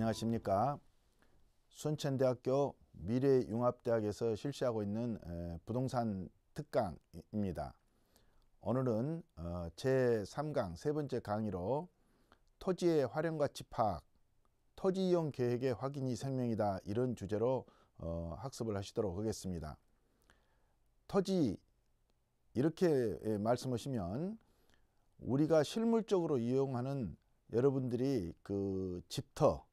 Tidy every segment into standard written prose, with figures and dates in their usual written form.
안녕하십니까. 순천대학교 미래융합대학에서 실시하고 있는 부동산 특강입니다. 오늘은 제3강 세 번째 강의로 토지의 활용가치 파악, 토지이용 계획의 확인이 생명이다, 이런 주제로 학습을 하시도록 하겠습니다. 토지, 이렇게 말씀하시면 우리가 실물적으로 이용하는 여러분들이 그 집터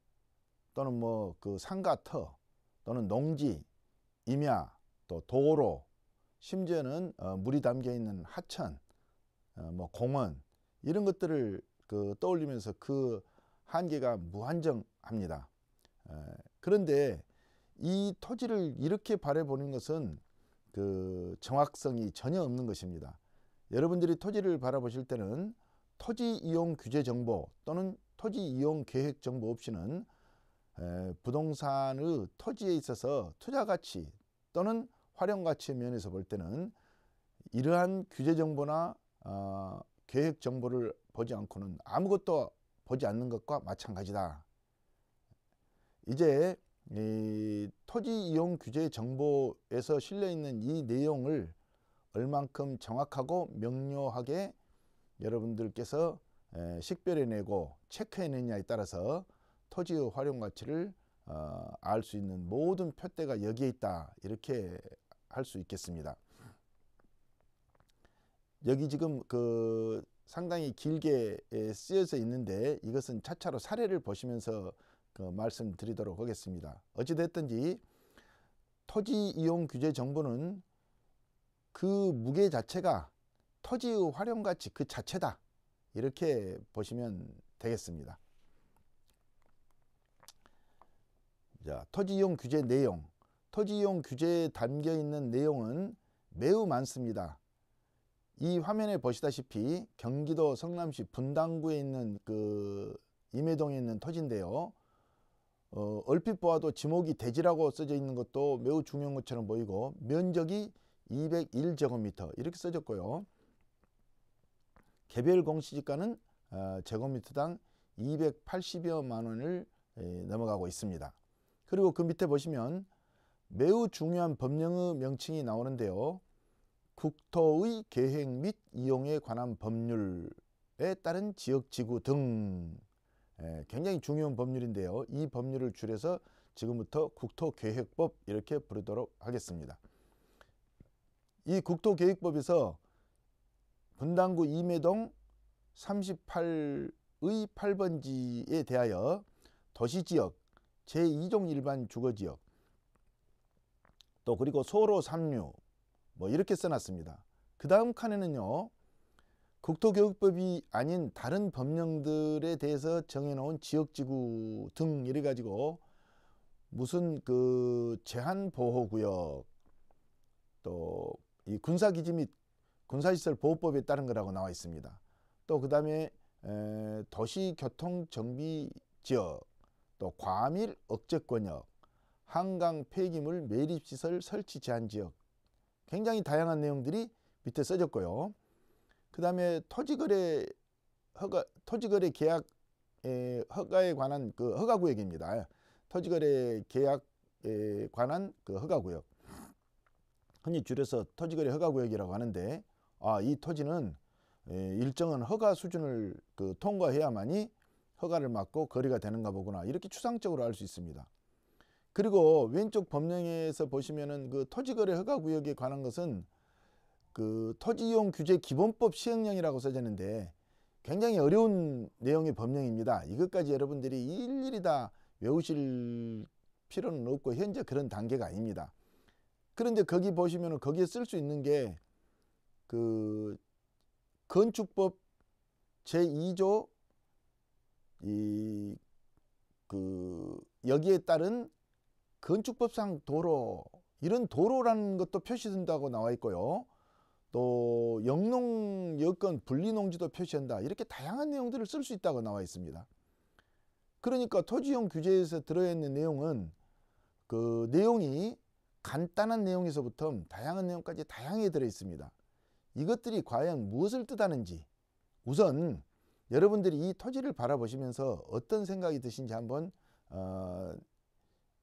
또는 뭐 그 상가터 또는 농지, 임야, 또 도로, 심지어는 물이 담겨 있는 하천, 뭐 공원, 이런 것들을 떠올리면서 그 한계가 무한정합니다. 그런데 이 토지를 이렇게 바라보는 것은 그 정확성이 전혀 없는 것입니다. 여러분들이 토지를 바라보실 때는 토지 이용 규제 정보 또는 토지 이용 계획 정보 없이는 부동산의 토지에 있어서 투자 가치 또는 활용 가치 면에서 볼 때는 이러한 규제 정보나 계획 정보를 보지 않고는 아무것도 보지 않는 것과 마찬가지다. 이제 이 토지 이용 규제 정보에서 실려 있는 이 내용을 얼만큼 정확하고 명료하게 여러분들께서 식별해내고 체크해내냐에 따라서 토지의 활용 가치를 알 수 있는 모든 표대가 여기에 있다, 이렇게 할 수 있겠습니다. 여기 지금 상당히 길게 쓰여져 있는데 이것은 차차로 사례를 보시면서 말씀드리도록 하겠습니다. 어찌됐든지 토지 이용 규제 정보는 그 무게 자체가 토지의 활용 가치 그 자체다, 이렇게 보시면 되겠습니다. 자, 토지 이용 규제 내용. 토지 이용 규제에 담겨 있는 내용은 매우 많습니다. 이 화면에 보시다시피 경기도 성남시 분당구에 있는 임해동에 있는 토지인데요. 얼핏 보아도 지목이 대지라고 써져 있는 것도 매우 중요한 것처럼 보이고, 면적이 201제곱미터 이렇게 써졌고요. 개별 공시지가는 제곱미터당 280여만 원을 넘어가고 있습니다. 그리고 그 밑에 보시면 매우 중요한 법령의 명칭이 나오는데요. 국토의 계획 및 이용에 관한 법률에 따른 지역지구 등, 굉장히 중요한 법률인데요. 이 법률을 줄여서 지금부터 국토계획법 이렇게 부르도록 하겠습니다. 이 국토계획법에서 분당구 임해동 38의 8번지에 대하여 도시지역, 제2종 일반 주거지역, 또 그리고 소로 3류 뭐 이렇게 써놨습니다. 그 다음 칸에는요, 국토교육법이 아닌 다른 법령들에 대해서 정해놓은 지역지구 등 이래 가지고 무슨 제한보호구역, 또 이 군사기지 및 군사시설 보호법에 따른 거라고 나와 있습니다. 또 그 다음에 도시교통정비지역, 또 과밀 억제권역, 한강 폐기물 매립시설 설치 제한지역, 굉장히 다양한 내용들이 밑에 써졌고요. 그 다음에 토지거래 계약 허가에 관한 허가구역입니다. 토지거래 계약에 관한 허가구역, 흔히 줄여서 토지거래 허가구역이라고 하는데, 이 토지는 일정한 허가 수준을 통과해야만이 허가를 받고 거래가 되는가 보구나, 이렇게 추상적으로 알 수 있습니다. 그리고 왼쪽 법령에서 보시면은 토지거래 허가구역에 관한 것은 토지이용 규제 기본법 시행령이라고 써졌는데 굉장히 어려운 내용의 법령입니다. 이것까지 여러분들이 일일이 다 외우실 필요는 없고 현재 그런 단계가 아닙니다. 그런데 거기 보시면은 거기에 쓸 수 있는 게 건축법 제2조 여기에 따른 건축법상 도로, 이런 도로라는 것도 표시된다고 나와 있고요. 또 영농 여건 분리농지도 표시한다, 이렇게 다양한 내용들을 쓸 수 있다고 나와 있습니다. 그러니까 토지이용 규제에서 들어있는 내용은 내용이 간단한 내용에서부터 다양한 내용까지 다양하게 들어 있습니다. 이것들이 과연 무엇을 뜻하는지, 우선 여러분들이 이 토지를 바라보시면서 어떤 생각이 드신지 한번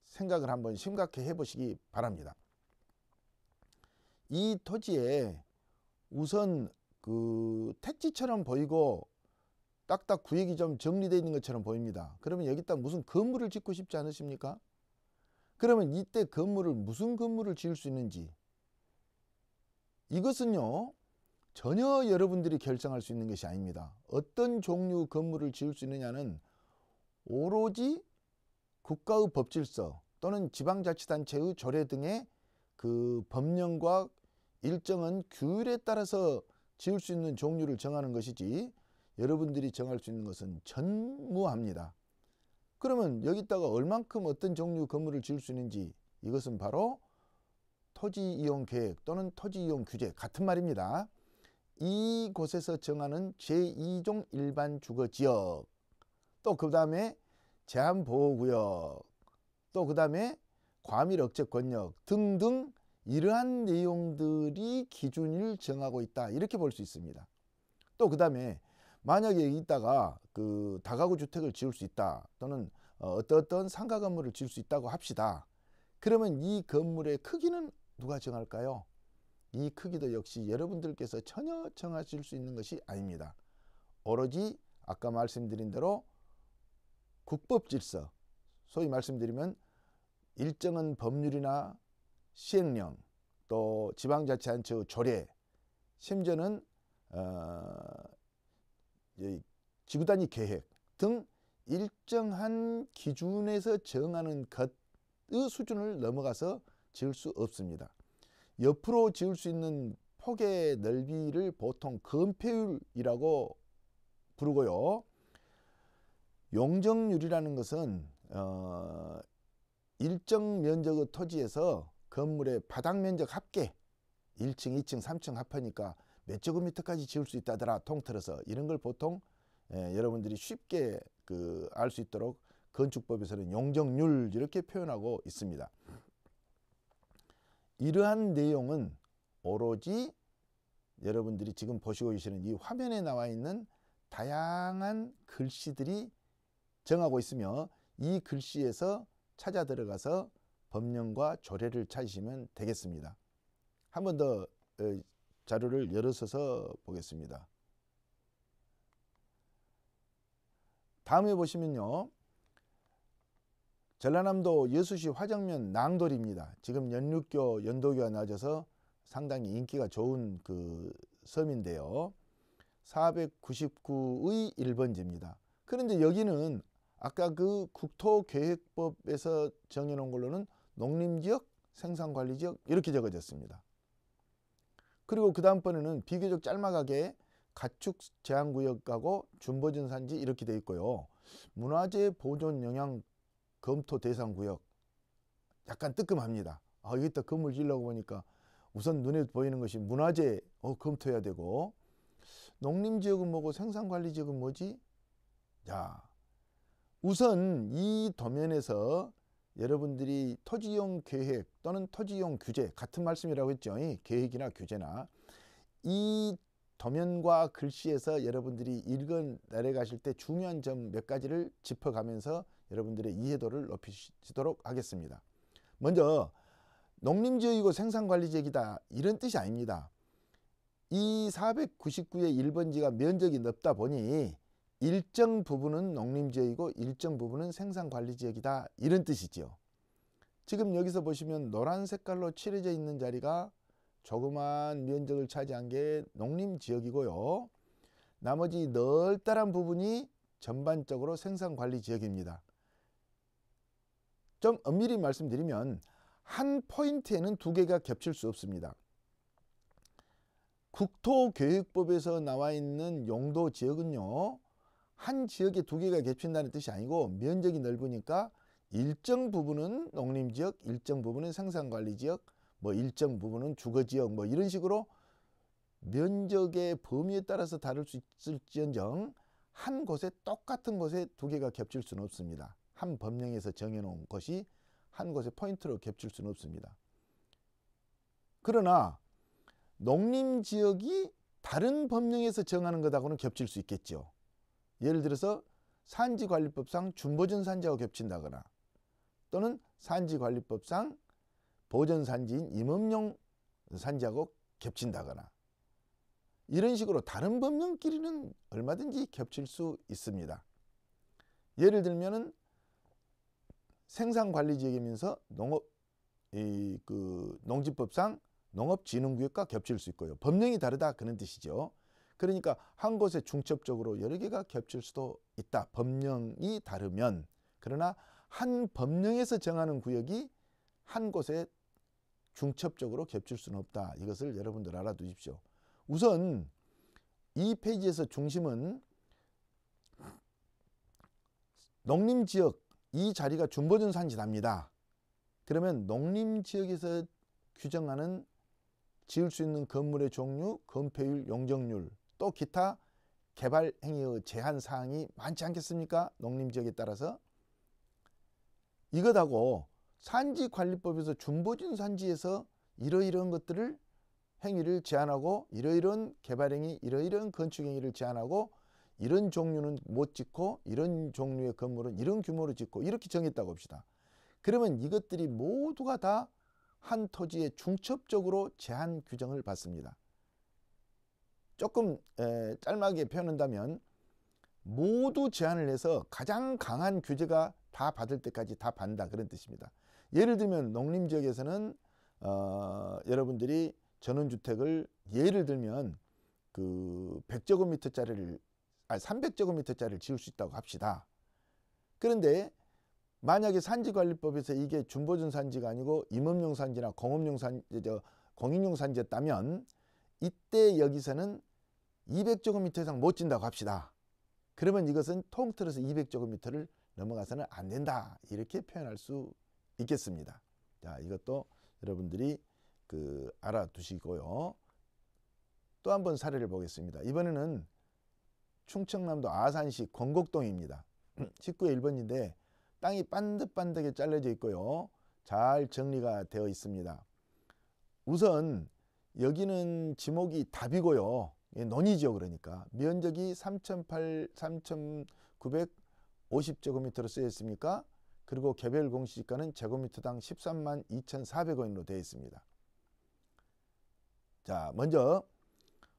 생각을 한번 심각히 해보시기 바랍니다. 이 토지에 우선 그 택지처럼 보이고 딱딱 구역이 좀 정리되어 있는 것처럼 보입니다. 그러면 여기다 무슨 건물을 짓고 싶지 않으십니까? 그러면 이때 무슨 건물을 지을 수 있는지, 이것은요 전혀 여러분들이 결정할 수 있는 것이 아닙니다. 어떤 종류 건물을 지을 수 있느냐는 오로지 국가의 법질서 또는 지방자치단체의 조례 등의 그 법령과 일정한 규율에 따라서 지을 수 있는 종류를 정하는 것이지, 여러분들이 정할 수 있는 것은 전무합니다. 그러면 여기다가 얼만큼 어떤 종류 건물을 지을 수 있는지, 이것은 바로 토지이용계획 또는 토지이용규제 같은 말입니다. 이곳에서 정하는 제2종 일반주거지역, 또 그 다음에 제한보호구역, 또 그 다음에 과밀억제권역 등등 이러한 내용들이 기준을 정하고 있다, 이렇게 볼 수 있습니다. 또 그 다음에 만약에 여기다가 그 다가구 주택을 지을 수 있다, 또는 어떤 상가 건물을 지을 수 있다고 합시다. 그러면 이 건물의 크기는 누가 정할까요? 이 크기도 역시 여러분들께서 전혀 정하실 수 있는 것이 아닙니다. 오로지 아까 말씀드린 대로 국법질서, 소위 말씀드리면 일정한 법률이나 시행령, 또 지방자치단체의 조례, 심지어는 지구단위 계획 등 일정한 기준에서 정하는 것의 수준을 넘어가서 지을 수 없습니다. 옆으로 지을 수 있는 폭의 넓이를 보통 건폐율이라고 부르고요. 용적률이라는 것은 일정 면적의 토지에서 건물의 바닥 면적 합계 1층, 2층, 3층 합하니까 몇 제곱미터까지 지을 수 있다더라, 통틀어서. 이런 걸 보통 여러분들이 쉽게 알 수 있도록 건축법에서는 용적률 이렇게 표현하고 있습니다. 이러한 내용은 오로지 여러분들이 지금 보시고 계시는 이 화면에 나와 있는 다양한 글씨들이 정하고 있으며, 이 글씨에서 찾아 들어가서 법령과 조례를 찾으시면 되겠습니다. 한 번 더 자료를 열어서 보겠습니다. 다음에 보시면요, 전라남도 여수시 화정면 낭돌입니다. 지금 연륙교, 연도교가 낮아서 상당히 인기가 좋은 그 섬인데요. 499의 1번지입니다. 그런데 여기는 아까 그 국토계획법에서 정해놓은 걸로는 농림지역, 생산관리지역 이렇게 적어졌습니다. 그리고 그 다음번에는 비교적 짤막하게 가축 제한구역하고 준보전 산지 이렇게 되어 있고요. 문화재 보존 영향 검토 대상 구역, 약간 뜨끔합니다. 여기다 건물 지으려고 보니까 우선 눈에 보이는 것이 문화재 검토해야 되고, 농림지역은 뭐고 생산관리지역은 뭐지? 자, 우선 이 도면에서 여러분들이 토지이용 계획 또는 토지이용 규제, 같은 말씀이라고 했죠. 계획이나 규제나. 이 도면과 글씨에서 여러분들이 읽어 내려가실 때 중요한 점 몇 가지를 짚어가면서 여러분들의 이해도를 높이시도록 하겠습니다. 먼저 농림지역이고 생산관리지역이다, 이런 뜻이 아닙니다. 이 499의 1번지가 면적이 넓다 보니 일정 부분은 농림지역이고 일정 부분은 생산관리지역이다, 이런 뜻이죠. 지금 여기서 보시면 노란 색깔로 칠해져 있는 자리가 조그만 면적을 차지한 게 농림지역이고요. 나머지 널따란 부분이 전반적으로 생산관리지역입니다. 좀 엄밀히 말씀드리면 한 포인트에는 두 개가 겹칠 수 없습니다. 국토계획법에서 나와 있는 용도지역은요, 한 지역에 두 개가 겹친다는 뜻이 아니고 면적이 넓으니까 일정 부분은 농림지역, 일정 부분은 생산관리지역, 일정 부분은 주거지역, 이런 식으로 면적의 범위에 따라서 다를 수 있을지언정 한 곳에, 똑같은 곳에 두 개가 겹칠 수는 없습니다. 한 법령에서 정해놓은 것이 한 곳에 포인트로 겹칠 수는 없습니다. 그러나 농림지역이 다른 법령에서 정하는 것하고는 겹칠 수 있겠죠. 예를 들어서 산지관리법상 준보전산지하고 겹친다거나 또는 산지관리법상 보전산지인 임업용 산지하고 겹친다거나 이런 식으로 다른 법령끼리는 얼마든지 겹칠 수 있습니다. 예를 들면은 생산관리지역이면서 농지법상 농업진흥구역과 겹칠 수 있고요. 법령이 다르다 그런 뜻이죠. 그러니까 한 곳에 중첩적으로 여러 개가 겹칠 수도 있다. 법령이 다르면. 그러나 한 법령에서 정하는 구역이 한 곳에 중첩적으로 겹칠 수는 없다. 이것을 여러분들 알아두십시오. 우선 이 페이지에서 중심은 농림지역 이 자리가 준보전산지답니다. 그러면 농림지역에서 규정하는 지을 수 있는 건물의 종류, 건폐율, 용적률 또 기타 개발 행위의 제한 사항이 많지 않겠습니까? 농림지역에 따라서 이것하고 산지관리법에서 준보전산지에서 이러이러한 것들을 행위를 제한하고 이러이러한 개발행위, 이러이러한 건축행위를 제한하고 이런 종류는 못 짓고 이런 종류의 건물은 이런 규모로 짓고 이렇게 정했다고 합시다. 그러면 이것들이 모두가 다 한 토지에 중첩적으로 제한 규정을 받습니다. 조금 짤막하게 표현한다면 모두 제한을 해서 가장 강한 규제가 다 받을 때까지 다 받는다 그런 뜻입니다. 예를 들면 농림지역에서는 여러분들이 전원주택을 예를 들면 그 100제곱미터짜리를 300제곱미터짜리를 지을 수 있다고 합시다. 그런데 만약에 산지관리법에서 이게 준보전산지가 아니고 임업용 산지나 공인용 산지였다면 이때 여기서는 200제곱미터 이상 못 짓는다고 합시다. 그러면 이것은 통틀어서 200제곱미터를 넘어가서는 안 된다. 이렇게 표현할 수 있겠습니다. 자, 이것도 여러분들이 알아두시고요. 또 한 번 사례를 보겠습니다. 이번에는 충청남도 아산시 권곡동입니다. 19의 1번인데 땅이 반듯반듯하게 잘라져 있고요. 잘 정리가 되어 있습니다. 우선 여기는 지목이 답이고요. 논이죠. 그러니까 면적이 3,950제곱미터로 쓰여 있습니까? 그리고 개별 공시지가는 제곱미터당 13만 2,400원으로 되어 있습니다. 자, 먼저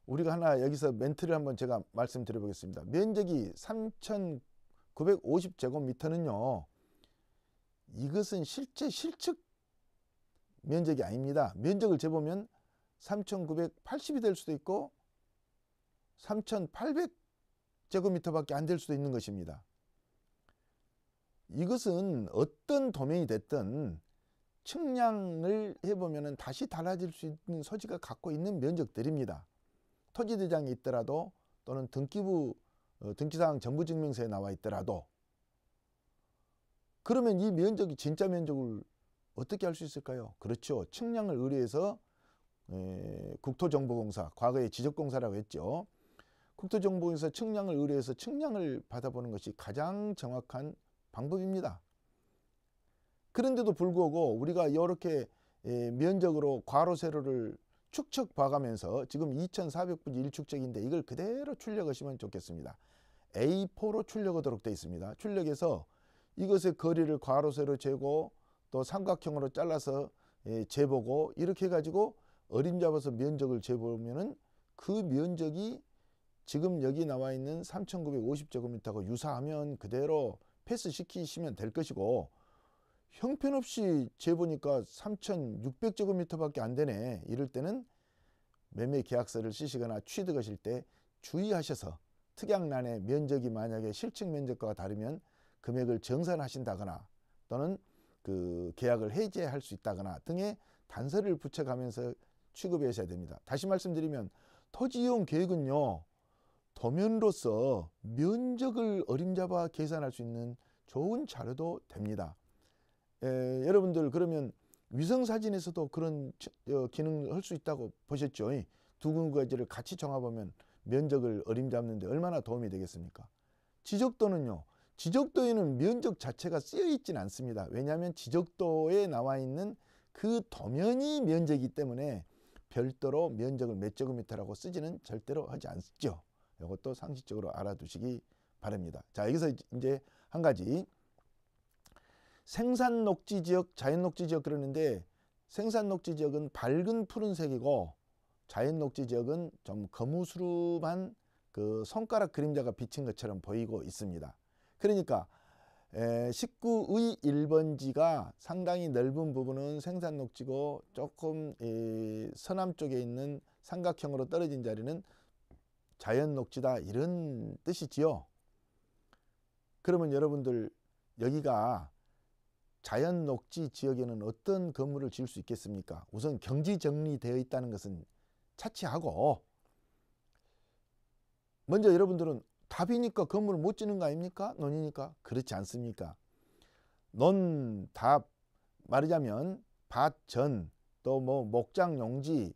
우리가 하나 여기서 멘트를 한번 제가 말씀드려 보겠습니다. 면적이 3,950제곱미터는요. 이것은 실제 실측 면적이 아닙니다. 면적을 재보면 3,980이 될 수도 있고 3,800제곱미터밖에 안 될 수도 있는 것입니다. 이것은 어떤 도면이 됐든 측량을 해보면 다시 달라질 수 있는 소지가 갖고 있는 면적들입니다. 토지대장이 있더라도 또는 등기사항 정부증명서에 나와 있더라도 그러면 이 면적이 진짜 면적을 어떻게 할 수 있을까요? 그렇죠. 측량을 의뢰해서 국토정보공사, 과거에 지적공사라고 했죠. 국토정보공사 측량을 의뢰해서 측량을 받아보는 것이 가장 정확한 방법입니다. 그런데도 불구하고 우리가 이렇게 면적으로 괄호 세로를 축척 봐가면서 지금 2400분지 1축척인데 이걸 그대로 출력하시면 좋겠습니다. A4로 출력하도록 되어 있습니다. 출력해서 이것의 거리를 괄호 세로 재고 또 삼각형으로 잘라서 재보고 이렇게 해가지고 어림잡아서 면적을 재보면은 그 면적이 지금 여기 나와 있는 3,950제곱미터하고 유사하면 그대로 패스시키시면 될 것이고 형편없이 재보니까 3,600제곱미터밖에 안 되네. 이럴 때는 매매 계약서를 쓰시거나 취득하실 때 주의하셔서 특약란에 면적이 만약에 실측 면적과 다르면 금액을 정산하신다거나 또는 그 계약을 해지할 수 있다거나 등의 단서를 붙여가면서 취급하셔야 됩니다. 다시 말씀드리면 토지이용 계획은요. 도면으로서 면적을 어림잡아 계산할 수 있는 좋은 자료도 됩니다. 여러분들 그러면 위성사진에서도 그런 기능을 할 수 있다고 보셨죠? 두 가지를 같이 정합하면 면적을 어림잡는 데 얼마나 도움이 되겠습니까? 지적도는요. 지적도에는 면적 자체가 쓰여 있지는 않습니다. 왜냐하면 지적도에 나와 있는 그 도면이 면적이기 때문에 별도로 면적을 몇 제곱미터라고 쓰지는 절대로 하지 않죠. 이것도 상식적으로 알아두시기 바랍니다. 바랍니다. 자, 여기서 이제 한 가지, 생산 녹지 지역, 자연 녹지 지역 그러는데, 생산 녹지 지역은 밝은 푸른색이고 자연 녹지 지역은 좀 거무스름한 그 손가락 그림자가 비친 것처럼 보이고 있습니다. 그러니까 19의 1번지가 상당히 넓은 부분은 생산 녹지고, 조금 서남 쪽에 있는 삼각형으로 떨어진 자리는 자연 녹지다, 이런 뜻이지요. 그러면 여러분들, 여기가 자연 녹지 지역에는 어떤 건물을 지을 수 있겠습니까? 우선 경지 정리되어 있다는 것은 차치하고, 먼저 여러분들은 답이니까 건물을 못 지는 거 아닙니까? 논이니까. 그렇지 않습니까? 논, 답, 말하자면 밭, 전, 또 뭐 목장, 용지,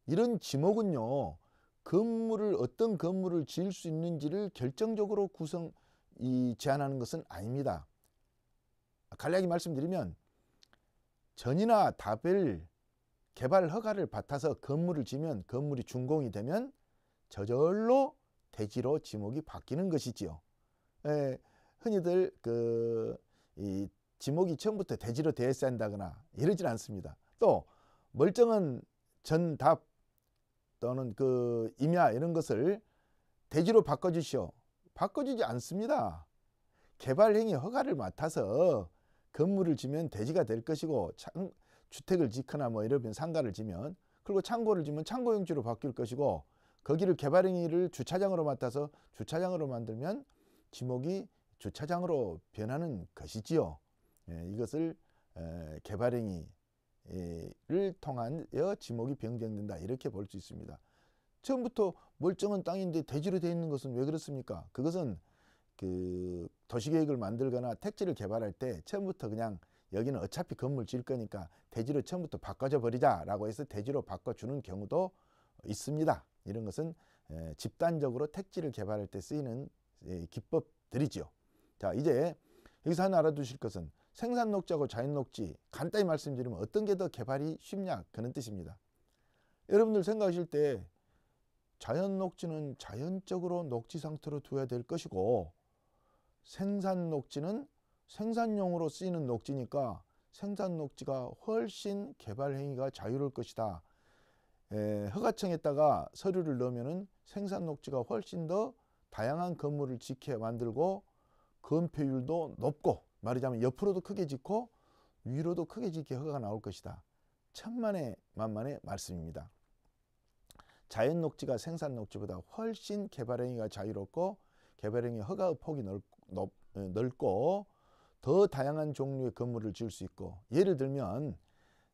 이런 지목은요, 건물을, 어떤 건물을 지을 수 있는지를 결정적으로 제한하는 것은 아닙니다. 간략히 말씀드리면, 전이나 답을 개발 허가를 받아서 건물을 지면, 건물이 준공이 되면 저절로 대지로 지목이 바뀌는 것이지요. 흔히들 이 지목이 처음부터 대지로 되어 있어야 한다거나 이러질 않습니다. 또 멀쩡한 전답 또는 임야 이런 것을 대지로 바꿔주시오, 바꿔주지 않습니다. 개발행위 허가를 맡아서 건물을 지면 대지가 될 것이고, 주택을 짓거나 뭐 이러면 상가를 지면, 그리고 창고를 지면 창고용지로 바뀔 것이고, 거기를 개발행위를 주차장으로 맡아서 주차장으로 만들면 지목이 주차장으로 변하는 것이지요. 이것을 개발행위를 통하여 지목이 변경된다, 이렇게 볼 수 있습니다. 처음부터 멀쩡한 땅인데 대지로 되어 있는 것은 왜 그렇습니까? 그것은 도시계획을 만들거나 택지를 개발할 때 처음부터 그냥 여기는 어차피 건물 지을 거니까 대지로 처음부터 바꿔줘 버리자 라고 해서 대지로 바꿔주는 경우도 있습니다. 이런 것은 집단적으로 택지를 개발할 때 쓰이는 기법들이죠. 자, 이제 여기서 하나 알아두실 것은, 생산 녹지하고 자연 녹지, 간단히 말씀드리면 어떤 게 더 개발이 쉽냐, 그런 뜻입니다. 여러분들 생각하실 때 자연 녹지는 자연적으로 녹지 상태로 둬야 될 것이고, 생산 녹지는 생산용으로 쓰이는 녹지니까 생산 녹지가 훨씬 개발 행위가 자유로울 것이다. 허가청에다가 서류를 넣으면은 생산 녹지가 훨씬 더 다양한 건물을 짓게 만들고, 건폐율도 높고, 말하자면 옆으로도 크게 짓고 위로도 크게 짓게 허가가 나올 것이다. 천만의 만만의 말씀입니다. 자연 녹지가 생산 녹지보다 훨씬 개발 행위가 자유롭고, 개발 행위 허가 폭이 넓고, 더 다양한 종류의 건물을 지을 수 있고, 예를 들면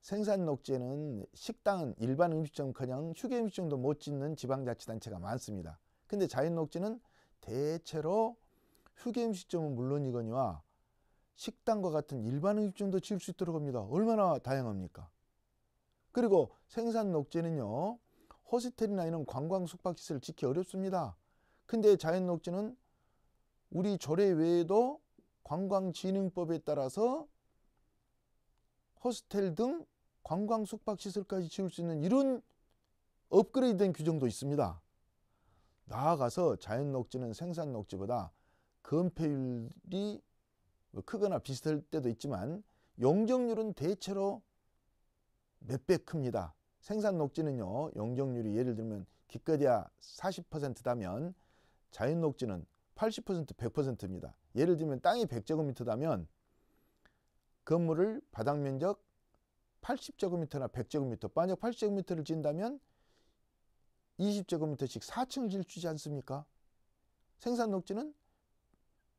생산 녹지에는 식당은 일반 음식점커녕 휴게 음식점도 못 짓는 지방자치단체가 많습니다. 근데 자연 녹지는 대체로 휴게 음식점은 물론이거니와 식당과 같은 일반 음식점도 지을 수 있도록 합니다. 얼마나 다양합니까? 그리고 생산 녹지는요, 호스텔이나 이런 관광 숙박시설 짓기 어렵습니다. 근데 자연 녹지는 우리 조례 외에도 관광진흥법에 따라서 호스텔 등 관광 숙박시설까지 지을 수 있는 이런 업그레이드된 규정도 있습니다. 나아가서 자연 녹지는 생산 녹지보다 건폐율이 크거나 비슷할 때도 있지만 용적률은 대체로 몇 배 큽니다. 생산 녹지는요, 용적률이 예를 들면 기껏해야 40%다면 자연 녹지는 80%, 100%입니다. 예를 들면 땅이 100제곱미터다면 건물을 바닥 면적 80제곱미터나 100제곱미터, 만약 80제곱미터를 짓는다면 20제곱미터씩 4층을 지을 수 있지 않습니까? 생산 녹지는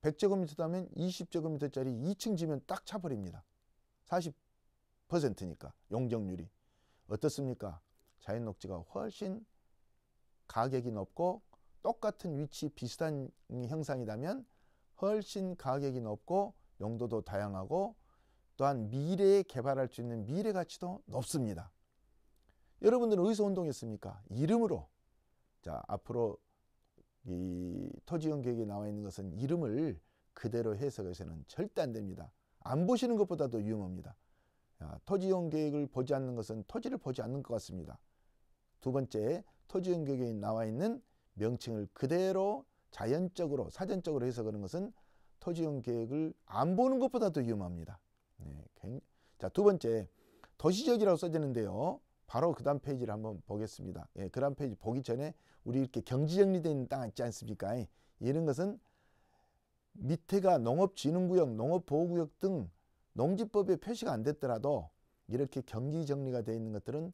100제곱미터다면 20제곱미터짜리 2층 지면 딱 차버립니다. 40%니까 용적률이. 어떻습니까? 자연 녹지가 훨씬 가격이 높고, 똑같은 위치 비슷한 형상이라면 훨씬 가격이 높고 용도도 다양하고, 또한 미래에 개발할 수 있는 미래 가치도 높습니다. 여러분들은 어디서 운동했습니까? 이름으로. 자, 앞으로 이 토지용 계획에 나와 있는 것은 이름을 그대로 해석해서는 절대 안 됩니다. 안 보시는 것보다도 위험합니다. 토지용 계획을 보지 않는 것은 토지를 보지 않는 것 같습니다. 두 번째, 토지용 계획에 나와 있는 명칭을 그대로 자연적으로 사전적으로 해석하는 것은 토지용 계획을 안 보는 것보다 더 위험합니다. 자, 두 번째, 도시지역이라고 써지는데요. 바로 그 다음 페이지를 한번 보겠습니다. 그 다음 페이지 보기 전에 우리 이렇게 경지정리되어 있는 땅 있지 않습니까? 이런 것은 밑에가 농업진흥구역, 농업보호구역 등 농지법에 표시가 안 됐더라도 이렇게 경지정리가 되어 있는 것들은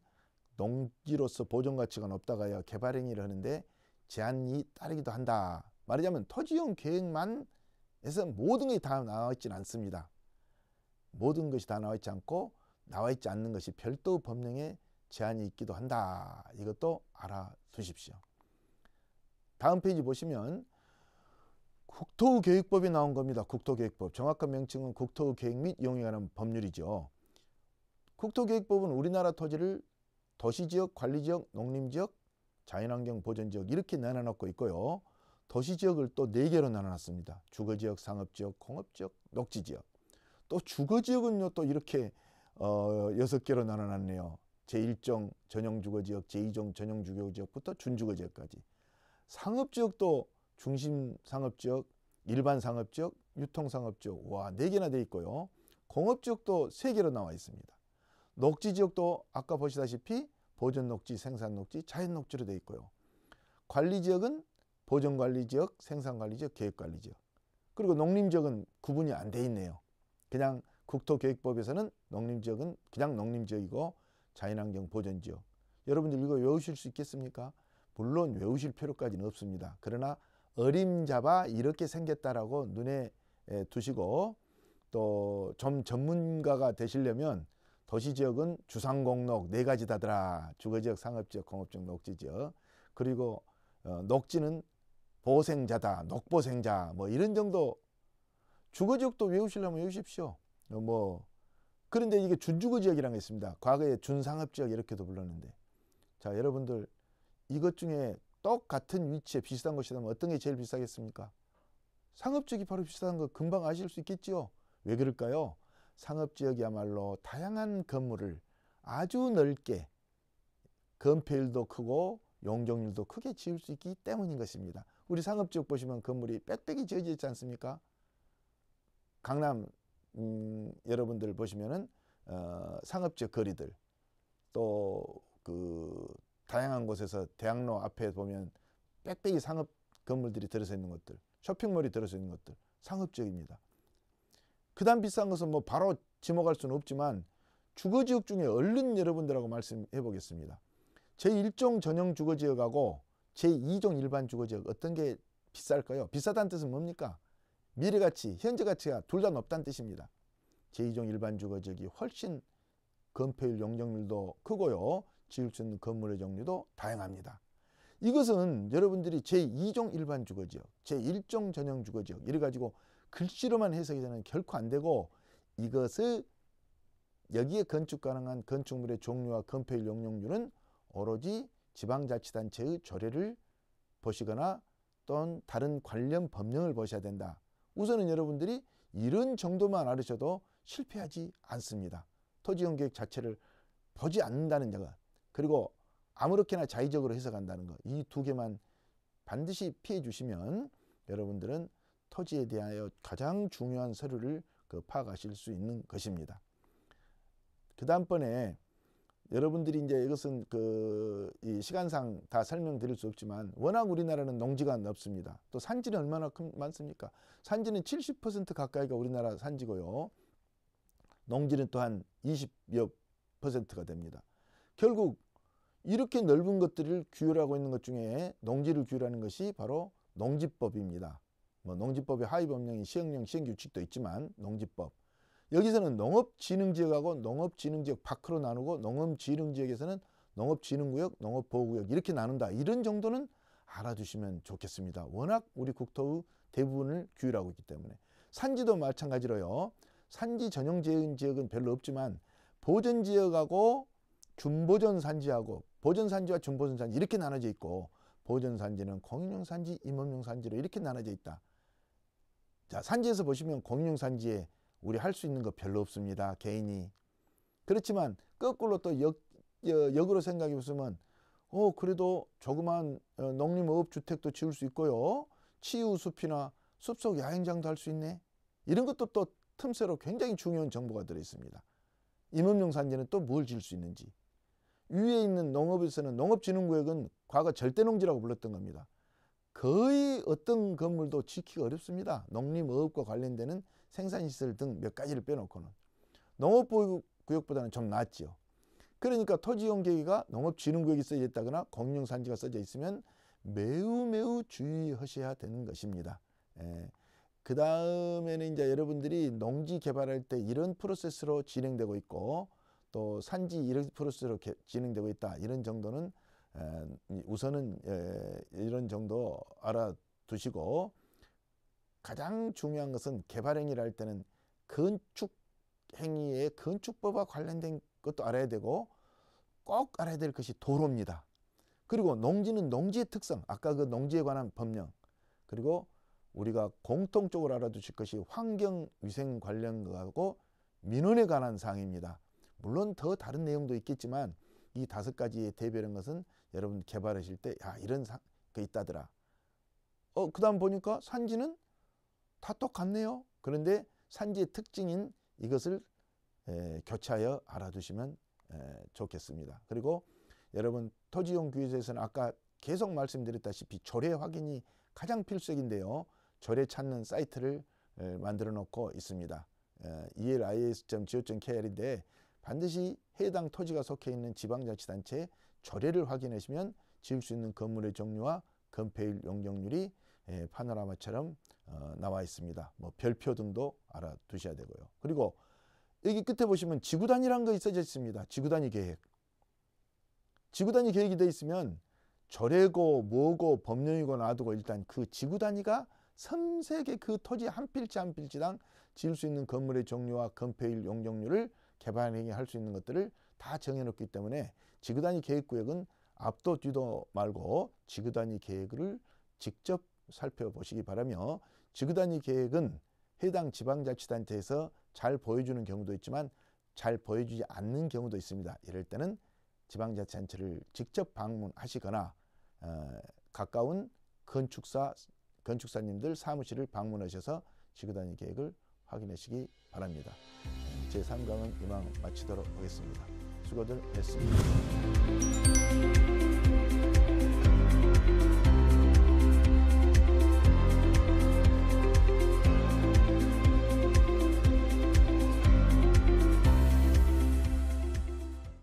농지로서 보존가치가 높다고 하여 개발행위를 하는데 제한이 따르기도 한다. 말하자면 토지용 계획만 해서 모든 것이 다 나와 있지는 않습니다. 모든 것이 다 나와 있지 않고 나와 있지 않는 것이 별도 법령에 제한이 있기도 한다. 이것도 알아두십시오. 다음 페이지 보시면 국토계획법이 나온 겁니다. 국토계획법. 정확한 명칭은 국토계획 및 이용에 관한 법률이죠. 국토계획법은 우리나라 토지를 도시지역, 관리지역, 농림지역, 자연환경 보전지역 이렇게 나눠놓고 있고요. 도시지역을 또 4개로 나눠놨습니다. 주거지역, 상업지역, 공업지역, 녹지지역. 또 주거지역은요 또 이렇게 6개로 나눠놨네요. 제1종 전용주거지역, 제2종 전용주거지역부터 준주거지역까지. 상업지역도 중심상업지역, 일반상업지역, 유통상업지역 와 4개나 돼 있고요. 공업지역도 3개로 나와 있습니다. 녹지지역도 아까 보시다시피 보전녹지, 생산녹지, 자연녹지로 돼 있고요. 관리지역은 보전관리지역, 생산관리지역, 계획관리지역. 그리고 농림지역은 구분이 안 돼 있네요. 그냥 국토계획법에서는 농림지역은 그냥 농림지역이고 자연환경 보전지역. 여러분들 이거 외우실 수 있겠습니까? 물론 외우실 필요까지는 없습니다. 그러나 어림잡아 이렇게 생겼다라고 눈에 두시고 또 좀 전문가가 되시려면 도시지역은 주상공록 4가지다더라. 주거지역, 상업지역, 공업지역, 녹지지역. 그리고 녹지는 보생자다, 녹보생자 뭐 이런 정도. 주거지역도 외우시려면 외우십시오. 그런데 이게 준주거지역이라는 게 있습니다. 과거에 준상업지역 이렇게도 불렀는데, 자 여러분들 이것 중에 똑같은 위치에 비슷한 곳이라면 어떤 게 제일 비싸겠습니까? 상업지역이 바로 비슷한 거 금방 아실 수 있겠죠. 왜 그럴까요? 상업지역이야말로 다양한 건물을 아주 넓게 건폐율도 크고 용적률도 크게 지을 수 있기 때문인 것입니다. 우리 상업지역 보시면 건물이 빽빽이 지어져 있지 않습니까? 강남 여러분들 보시면은 상업지역 거리들 또 그 다양한 곳에서 대학로 앞에 보면 빽빽이 상업 건물들이 들어서 있는 것들, 쇼핑몰이 들어서 있는 것들 상업지역입니다. 그 다음 비싼 것은 뭐 바로 지목할 수는 없지만 주거지역 중에 얼른 여러분들하고 말씀해 보겠습니다. 제1종 전용 주거지역하고 제2종 일반 주거지역 어떤 게 비쌀까요? 비싸다는 뜻은 뭡니까? 미래가치, 현재가치가 둘 다 높다는 뜻입니다. 제2종 일반 주거지역이 훨씬 건폐율, 용적률도 크고요. 지을 수 있는 건물의 종류도 다양합니다. 이것은 여러분들이 제2종 일반 주거지역, 제1종 전용 주거지역 이래가지고 글씨로만 해석이 되는 결코 안 되고, 이것을 여기에 건축 가능한 건축물의 종류와 건폐율, 용적률은 오로지 지방자치단체의 조례를 보시거나 또는 다른 관련 법령을 보셔야 된다. 우선은 여러분들이 이런 정도만 알으셔도 실패하지 않습니다. 토지용 계획 자체를 보지 않는다는 것, 그리고 아무렇게나 자의적으로 해석한다는 것, 이 2개만 반드시 피해 주시면 여러분들은 토지에 대하여 가장 중요한 서류를 파악하실 수 있는 것입니다. 그 다음번에 여러분들이 이제 이것은 이 시간상 다 설명드릴 수 없지만 워낙 우리나라는 농지가 넓습니다. 또 산지는 얼마나 많습니까? 산지는 70% 가까이가 우리나라 산지고요. 농지는 또한 20여 %가 됩니다. 결국 이렇게 넓은 것들을 규율하고 있는 것 중에 농지를 규율하는 것이 바로 농지법입니다. 뭐 농지법의 하위 법령인 시행령, 시행규칙도 있지만 농지법. 여기서는 농업진흥지역하고 농업진흥지역 밖으로 나누고 농업진흥지역에서는 농업진흥구역, 농업보호구역 이렇게 나눈다. 이런 정도는 알아두시면 좋겠습니다. 워낙 우리 국토의 대부분을 규율하고 있기 때문에. 산지도 마찬가지로요. 산지 전용 지역은 별로 없지만 보전지역하고 준보전산지하고 보전산지와 준보전산지 이렇게 나눠져 있고, 보전산지는 공인용 산지, 임업용 산지로 이렇게 나눠져 있다. 자, 산지에서 보시면 공인용 산지에 우리 할 수 있는 거 별로 없습니다. 개인이. 그렇지만 거꾸로 또 역으로 생각해 보시면 그래도 조그만 농림어업주택도 지을 수 있고요. 치유숲이나 숲속 야행장도 할 수 있네. 이런 것도 또 틈새로 굉장히 중요한 정보가 들어있습니다. 임업용 산지는 또 뭘 지을 수 있는지. 위에 있는 농업에서는 농업진흥구역은 과거 절대농지라고 불렀던 겁니다. 거의 어떤 건물도 지키기 어렵습니다. 농림어업과 관련되는 생산시설 등 몇 가지를 빼놓고는. 농업보유구역보다는 좀 낫죠. 그러니까 토지이용계획가 농업진흥구역이 써져 있다거나 공용산지가 써져 있으면 매우 주의하셔야 되는 것입니다. 그 다음에는 이제 여러분들이 농지 개발할 때 이런 프로세스로 진행되고 있고 또 산지 이런 프로세스로 진행되고 있다. 이런 정도는 우선은 이런 정도 알아두시고, 가장 중요한 것은 개발행위를 할 때는 건축행위의 건축법과 관련된 것도 알아야 되고 꼭 알아야 될 것이 도로입니다. 그리고 농지는 농지의 특성, 아까 그 농지에 관한 법령, 그리고 우리가 공통적으로 알아두실 것이 환경위생 관련 거하고 민원에 관한 사항입니다. 물론 더 다른 내용도 있겠지만 이 5가지에 대별한 것은 여러분 개발하실 때 이런 거 있다더라. 그 다음 보니까 산지는 다 똑같네요. 그런데 산지의 특징인 이것을 교차하여 알아두시면 좋겠습니다. 그리고 여러분 토지이용규제에서는 아까 계속 말씀드렸다시피 조례 확인이 가장 필수적인데요. 조례 찾는 사이트를 만들어 놓고 있습니다. elis.go.kr인데 반드시 해당 토지가 속해 있는 지방자치단체에 조례를 확인하시면 지을 수 있는 건물의 종류와 건폐율 용적률이 파노라마처럼 나와 있습니다. 뭐 별표 등도 알아두셔야 되고요. 그리고 여기 끝에 보시면 지구단위라는 거 있어져 있습니다. 지구단위 계획. 지구단위 계획이 되어 있으면 조례고 뭐고 법령이고 놔두고 일단 그 지구단위가 섬세하게 그 토지 한 필지 한 필지당 지을 수 있는 건물의 종류와 건폐율 용적률을 개발행위 할 수 있는 것들을 다 정해놓기 때문에 지구단위 계획구역은 앞도 뒤도 말고 지구단위 계획을 직접 살펴보시기 바라며, 지구단위 계획은 해당 지방자치단체에서 잘 보여주는 경우도 있지만 잘 보여주지 않는 경우도 있습니다. 이럴 때는 지방자치단체를 직접 방문하시거나 가까운 건축사님들 사무실을 방문하셔서 지구단위 계획을 확인하시기 바랍니다. 제3강은 이만 마치도록 하겠습니다. 수고들 했습니다.